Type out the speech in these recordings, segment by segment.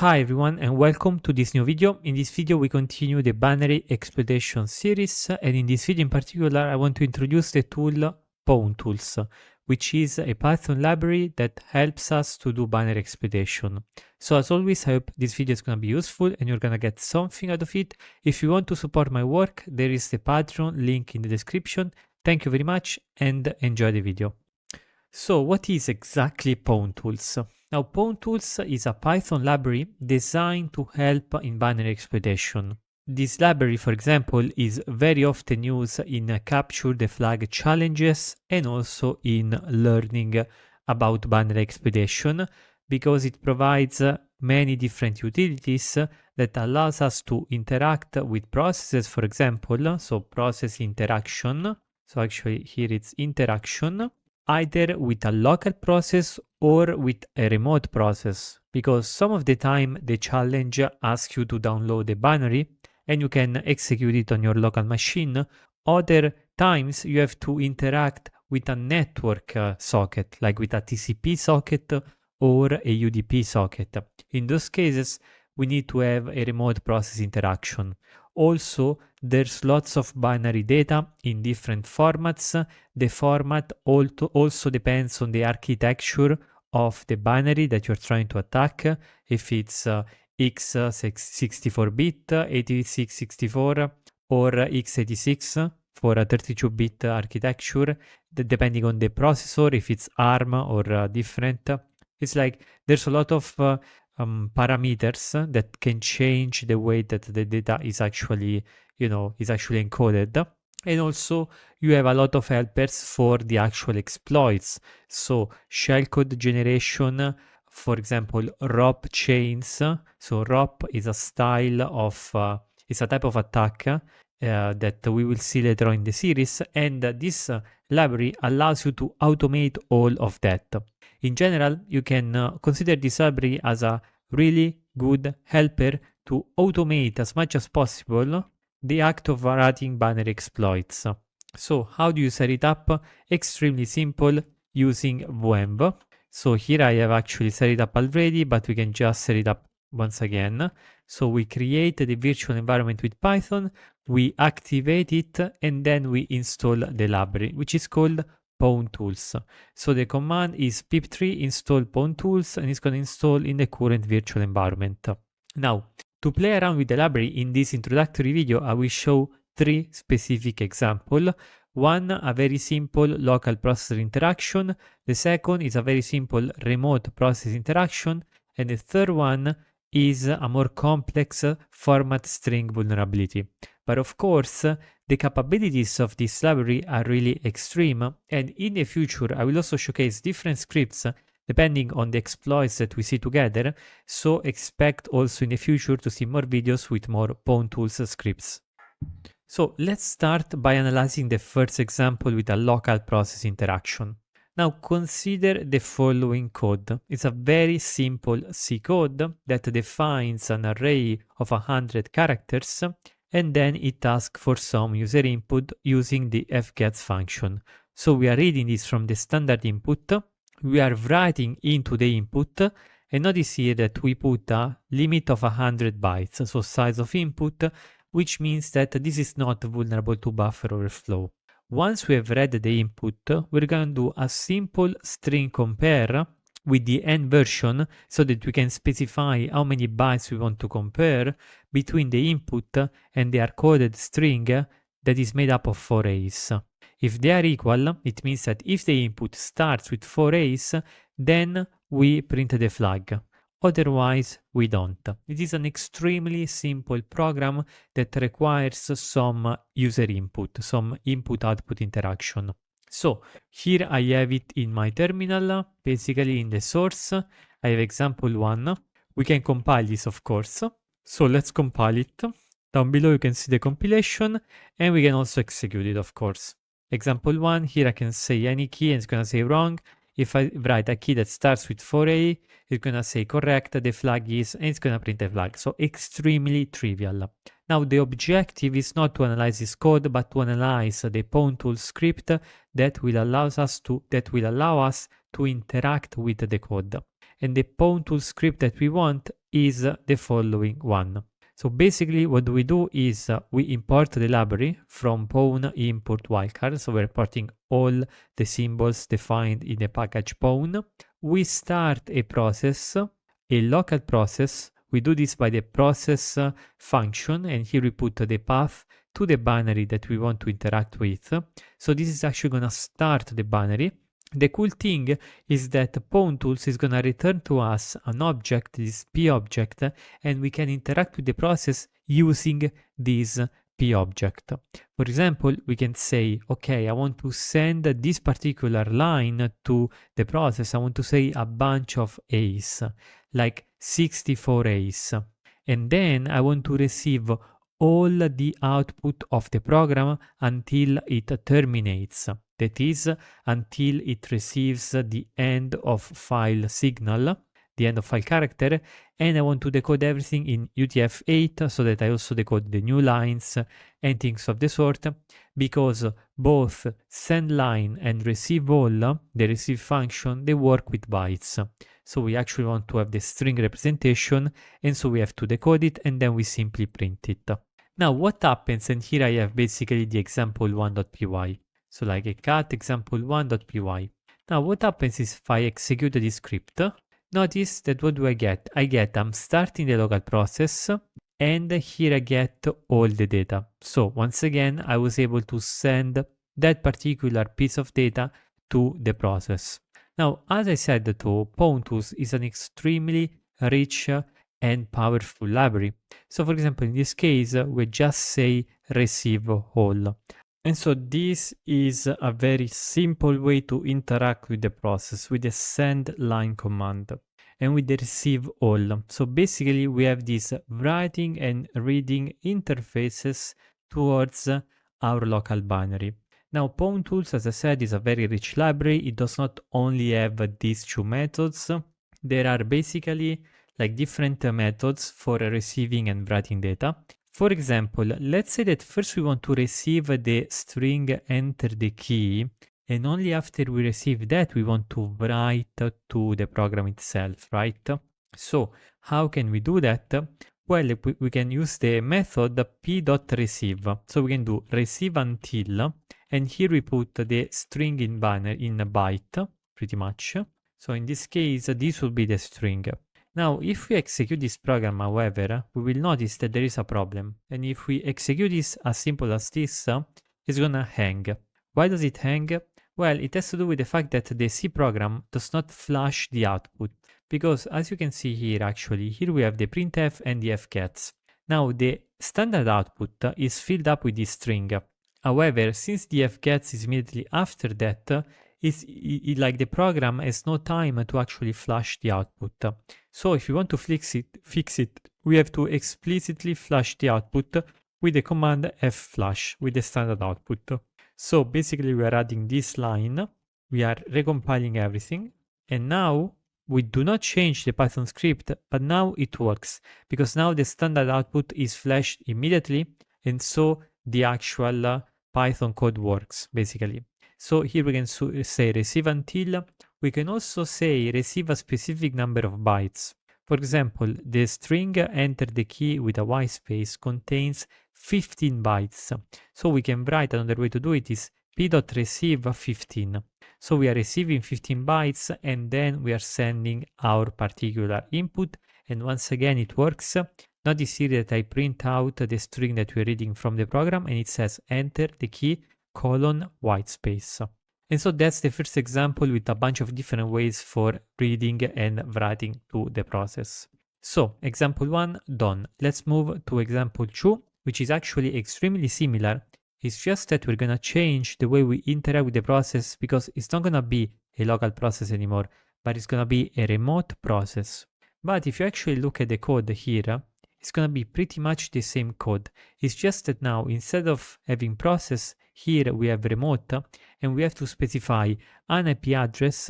Hi everyone and welcome to this new video. In this video we continue the binary exploitation series, and in this video in particular I want to introduce the tool Pwntools, which is a Python library that helps us to do binary exploitation. So as always, I hope this video is going to be useful and you're going to get something out of it. If you want to support my work, there is the Patreon link in the description. Thank you very much and enjoy the video. So what is exactly Pwntools? Now, Pwntools is a Python library designed to help in binary exploitation. This library, for example, is very often used in capture the flag challenges and also in learning about binary exploitation because it provides many different utilities that allows us to interact with processes, for example, so process interaction. So actually here it's interaction, either with a local process or with a remote process, because some of the time the challenge asks you to download a binary and you can execute it on your local machine. Other times you have to interact with a network socket, like with a TCP socket or a UDP socket. In those cases, we need to have a remote process interaction. Also, there's lots of binary data in different formats. The format also depends on the architecture of the binary that you're trying to attack. If it's x64-bit, 8664, or x86 for a 32-bit architecture, depending on the processor, if it's ARM or different. It's like there's a lot of parameters that can change the way that the data is actually, encoded. And also you have a lot of helpers for the actual exploits. So shellcode generation, for example, ROP chains. So ROP is a style of, it's a type of attack that we will see later on in the series. And this library allows you to automate all of that. In general, you can consider this library as a really good helper to automate as much as possible the act of writing binary exploits. So how do you set it up? Extremely simple, using Vwemb. So here I have actually set it up already, but we can just set it up once again. So we create the virtual environment with Python, we activate it, and then we install the library, which is called Pwntools. So the command is pip3 install Pwntools, and it's going to install in the current virtual environment. Now, to play around with the library in this introductory video, I will show three specific examples. One, a very simple local processor interaction. The second is a very simple remote process interaction. And the third one is a more complex format string vulnerability. But of course, the capabilities of this library are really extreme, and in the future I will also showcase different scripts depending on the exploits that we see together, so expect also in the future to see more videos with more Pwntools scripts. So let's start by analyzing the first example with a local process interaction. Now consider the following code. It's a very simple C code that defines an array of 100 characters, and then it asks for some user input using the fgets function. So we are reading this from the standard input, we are writing into the input, and notice here that we put a limit of 100 bytes, so size of input, which means that this is not vulnerable to buffer overflow. Once we have read the input, we're going to do a simple string compare with the end version so that we can specify how many bytes we want to compare between the input and the hard-coded string that is made up of 4 A's. If they are equal, it means that if the input starts with 4 A's, then we print the flag. Otherwise, we don't. It is an extremely simple program that requires some user input, some input-output interaction. So here I have it in my terminal, basically in the source. I have example 1. We can compile this, of course. So let's compile it. Down below you can see the compilation, and we can also execute it, of course. Example 1, here I can say any key and it's going to say wrong. If I write a key that starts with 4A, it's going to say correct, the flag is, and it's going to print the flag. So extremely trivial. Now the objective is not to analyze this code, but to analyze the Pwntools script that will allow us to interact with the code. and the Pwntools script that we want is the following one. So basically what we do is we import the library from Pwn import wildcard. So we're importing all the symbols defined in the package Pwn. We start a process, a local process. We do this by the process function, and here we put the path to the binary that we want to interact with. So this is actually going to start the binary. The cool thing is that Pwntools is going to return to us an object, this P object, and we can interact with the process using this P object. For example, we can say, okay, I want to send this particular line to the process. I want to say a bunch of A's, like 64 A's. And then I want to receive all the output of the program until it terminates. That is, until it receives the end of file signal, the end of file character, and I want to decode everything in UTF-8 so that I also decode the new lines and things of the sort, because both send line and receive all, the receive function, they work with bytes. So we actually want to have the string representation, and so we have to decode it, and then we simply print it. Now what happens, and here I have basically the example1.py. So like a cat example1.py. Now what happens is if I execute the script, notice that what do I get? I'm starting the local process, and here I get all the data. So once again, I was able to send that particular piece of data to the process. Now, as I said, Pwntools is an extremely rich and powerful library. So for example, in this case, we just say receive all. And so this is a very simple way to interact with the process with the send line command and with the receive all. So basically we have these writing and reading interfaces towards our local binary. Now Pwntools, as I said, is a very rich library. It does not only have these two methods. There are basically like different methods for receiving and writing data. For example, let's say that first we want to receive the string enter the key, and only after we receive that we want to write to the program itself, right? So how can we do that? Well, we can use the method p.receive. So we can do receive until, and here we put the string in binary, in a byte, pretty much. So in this case, this will be the string. Now, if we execute this program, however, we will notice that there is a problem. And if we execute this as simple as this, it's gonna hang. Why does it hang? Well, it has to do with the fact that the C program does not flash the output. Because as you can see here, actually, here we have the printf and the fgets. Now, the standard output is filled up with this string. However, since the fgets is immediately after that, like the program has no time to actually flash the output. So if you want to fix it, we have to explicitly flash the output with the command flash with the standard output. So basically we are adding this line, we are recompiling everything, and now we do not change the Python script, but now it works because now the standard output is flashed immediately, and so the actual Python code works basically. So here we can say receive until. We can also say receive a specific number of bytes. For example, the string enter the key with a white space contains 15 bytes. So we can write another way to do it is p.receive 15. So we are receiving 15 bytes and then we are sending our particular input. And once again, it works. Notice here that I print out the string that we're reading from the program and it says enter the key : white space. And so that's the first example with a bunch of different ways for reading and writing to the process. So example 1 done. Let's move to example 2, which is actually extremely similar. It's just that we're gonna change the way we interact with the process because it's not gonna be a local process anymore, but it's gonna be a remote process. But if you actually look at the code here, it's gonna be pretty much the same code. It's just that now instead of having process, here we have remote and we have to specify an IP address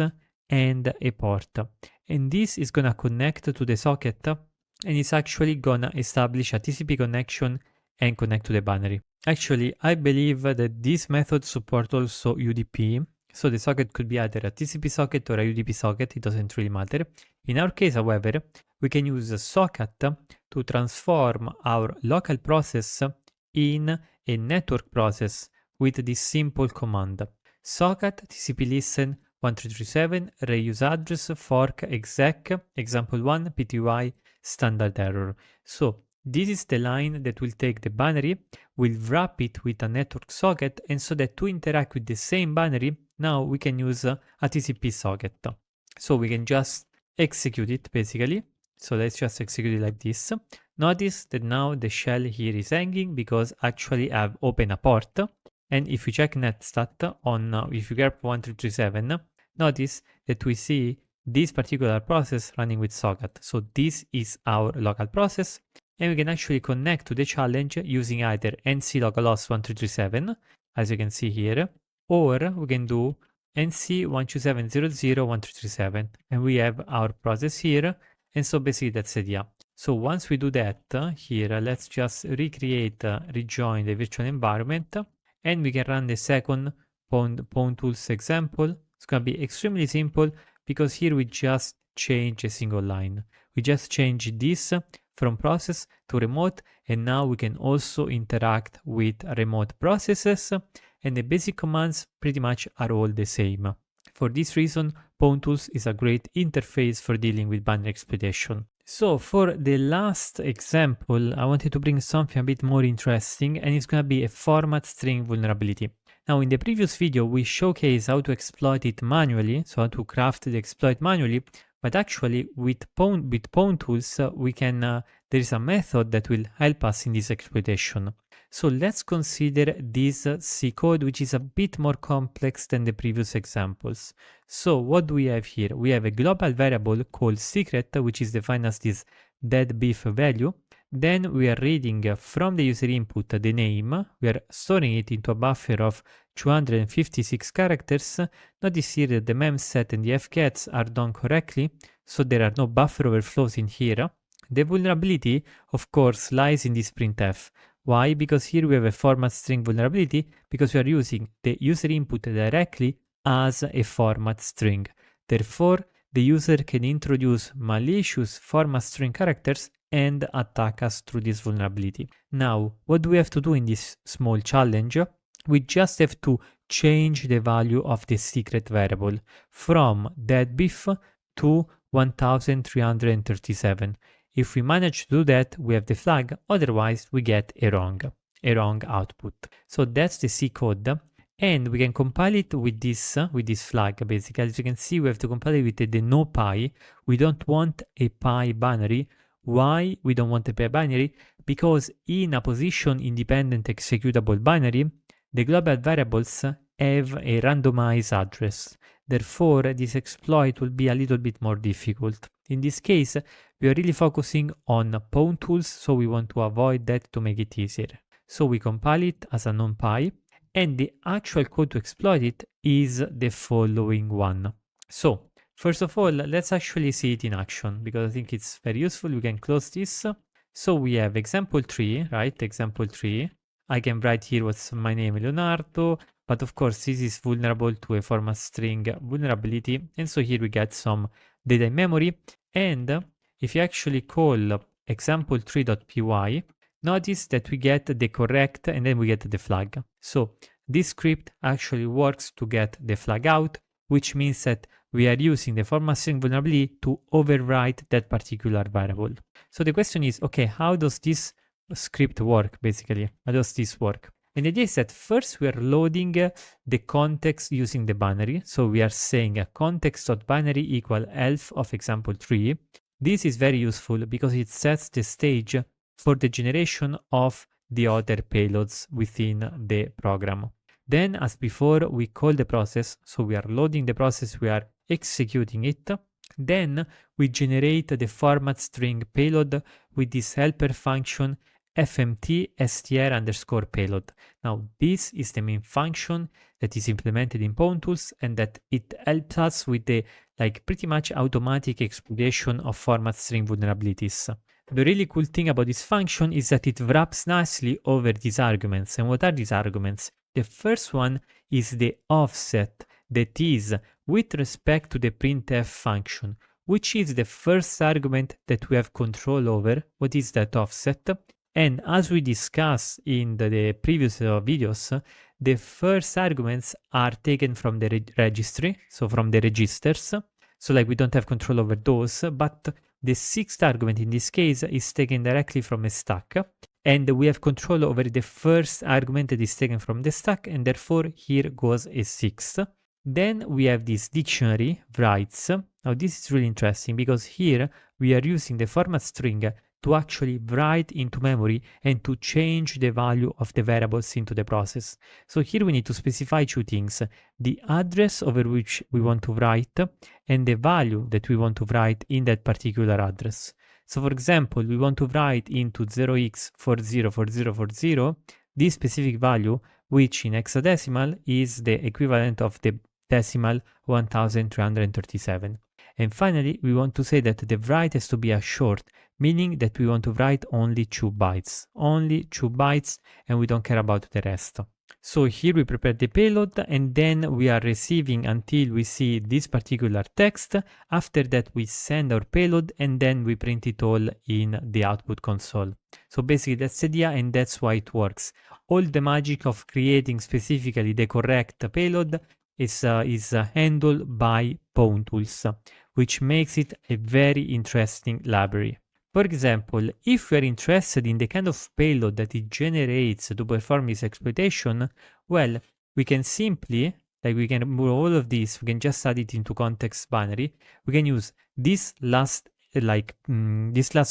and a port. And this is gonna connect to the socket and it's actually gonna establish a TCP connection and connect to the binary. Actually, I believe that this method supports also UDP. So the socket could be either a TCP socket or a UDP socket, it doesn't really matter. In our case, however, we can use a socket to transform our local process in a network process with this simple command. Socket TCP listen 1337 reuse address fork exec example1 pty standard error. So this is the line that will take the binary, will wrap it with a network socket, and so that to interact with the same binary, now we can use a TCP socket. So we can just execute it basically. So let's just execute it like this. Notice that now the shell here is hanging because actually I've opened a port. And if we check netstat on, if you grep 1337, notice that we see this particular process running with socket. So this is our local process, and we can actually connect to the challenge using either nc localhost 1337, as you can see here, or we can do nc 127.0.0.1337, and we have our process here. And so basically that's the idea. So once we do that here, let's just recreate, rejoin the virtual environment, and we can run the second Pwntools example. It's going to be extremely simple because here we just change a single line. We just change this from process to remote, and now we can also interact with remote processes, and the basic commands pretty much are all the same. For this reason, Pwntools is a great interface for dealing with binary exploitation. So for the last example, I wanted to bring something a bit more interesting, and it's going to be a format string vulnerability. Now, in the previous video, we showcased how to exploit it manually, so how to craft the exploit manually, but actually with Pwntools, we can, there is a method that will help us in this exploitation. So let's consider this C code, which is a bit more complex than the previous examples. So what do we have here? We have a global variable called secret, which is defined as this dead beef value. Then we are reading from the user input the name. We are storing it into a buffer of 256 characters. Notice here that the memset and the fgets are done correctly, so there are no buffer overflows in here. The vulnerability, of course, lies in this printf. Why? Because here we have a format string vulnerability because we are using the user input directly as a format string. Therefore, the user can introduce malicious format string characters and attack us through this vulnerability. Now, what do we have to do in this small challenge? We just have to change the value of the secret variable from deadbeef to 1337. If we manage to do that, we have the flag, otherwise we get a wrong output. So that's the C code, and we can compile it with this flag. Basically, as you can see, we have to compile it with the no pi. We don't want a pi binary. Why we don't want a pi binary? Because in a position independent executable binary, the global variables have a randomized address. Therefore, this exploit will be a little bit more difficult. In this case, we are really focusing on Pwntools, so we want to avoid that to make it easier. So we compile it as a NumPy, and the actual code to exploit it is the following one. So first of all, let's actually see it in action because I think it's very useful. We can close this. So we have example 3, right? Example 3. I can write here what's my name, Leonardo, but of course this is vulnerable to a format string vulnerability. And so here we get some data in memory. And if you actually call example3.py, notice that we get the correct and then we get the flag. So this script actually works to get the flag out, which means that we are using the format string vulnerability to overwrite that particular variable. So the question is, okay, how does this script work basically? How does this work? And the idea is that first we are loading the context using the binary. So we are saying a context.binary equal elf of example 3. This is very useful because it sets the stage for the generation of the other payloads within the program. Then, as before, we call the process. So we are loading the process, we are executing it. Then we generate the format string payload with this helper function fmt str underscore payload. Now this is the main function that is implemented in Pwntools, and that it helps us with the pretty much automatic exploitation of format string vulnerabilities. The really cool thing about this function is that it wraps nicely over these arguments. And what are these arguments? The first one is the offset that is with respect to the printf function, which is the first argument that we have control over, what is that offset. And as we discussed in the previous videos, the first arguments are taken from the registry, so from the registers. So like we don't have control over those, but the sixth argument in this case is taken directly from a stack. And we have control over the first argument that is taken from the stack, and therefore here goes a sixth. Then we have this dictionary writes. Now this is really interesting because here we are using the format string to actually write into memory and to change the value of the variables into the process. So here we need to specify two things: the address over which we want to write and the value that we want to write in that particular address. So for example, we want to write into 0x404040 this specific value, which in hexadecimal is the equivalent of the decimal 1337. And finally, we want to say that the write has to be a short, meaning that we want to write only 2 bytes, and we don't care about the rest. So here we prepare the payload, and then we are receiving until we see this particular text. After that, we send our payload, and then we print it all in the output console. So basically that's the idea, and that's why it works. All the magic of creating specifically the correct payload is handled by Pwntools, which makes it a very interesting library. For example, if we are interested in the kind of payload that it generates to perform this exploitation, well, we can simply, like we can remove all of this, we can just add it into context binary. We can use this last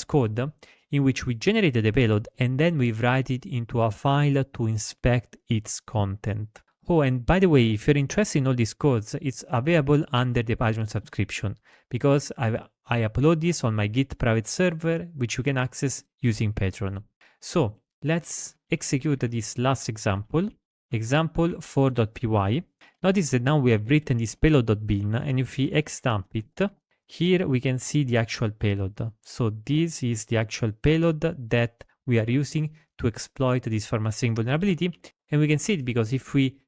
code in which we generated the payload and then we write it into a file to inspect its content. Oh, and by the way, if you're interested in all these codes, it's available under the Patreon subscription because I upload this on my Git private server, which you can access using Patreon. So let's execute this last example, example 4.py. Notice that now we have written this payload.bin, and if we xdump it, here we can see the actual payload. So this is the actual payload that we are using to exploit this format string vulnerability. And we can see it because if we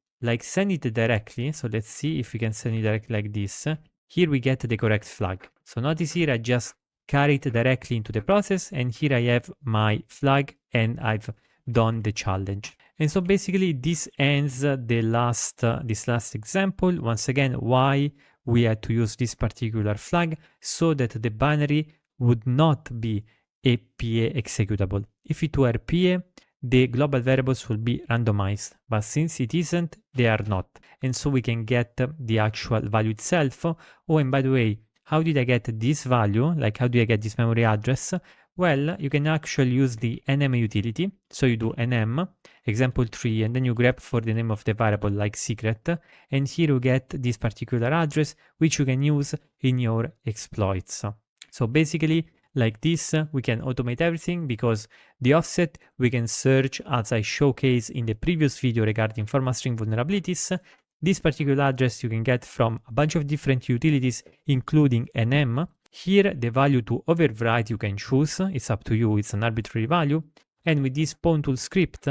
send it directly, so let's see if we can send it directly like this, here we get the correct flag. So notice here I just carry it directly into the process, and here I have my flag and I've done the challenge. And so basically this ends this last example. Once again, why we had to use this particular flag, so that the binary would not be a PA executable. If it were PA, the global variables will be randomized, but since it isn't, they are not. And so we can get the actual value itself. Oh, and by the way, how did I get this value? Like, how do I get this memory address? Well, you can actually use the nm utility. So you do nm, example 3, and then you grep for the name of the variable like secret. And here you get this particular address, which you can use in your exploits. So basically, like this, we can automate everything because the offset we can search, as I showcased in the previous video regarding format string vulnerabilities. This particular address you can get from a bunch of different utilities, including nm. Here, the value to overwrite you can choose. It's up to you. It's an arbitrary value. And with this Pwntools script,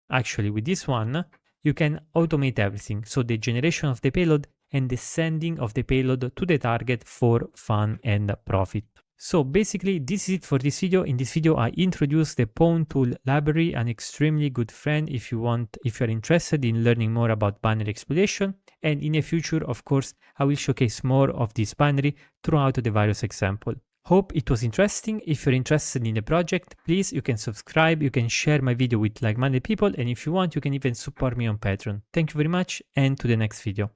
actually with this one, you can automate everything. So the generation of the payload and the sending of the payload to the target for fun and profit. So basically, this is it for this video. In this video, I introduced the Pwntool library, an extremely good friend if you're interested in learning more about binary exploitation. And in the future, of course, I will showcase more of this binary throughout the various examples. Hope it was interesting. If you're interested in the project, please, you can subscribe, you can share my video with like-minded people, and if you want, you can even support me on Patreon. Thank you very much, and to the next video.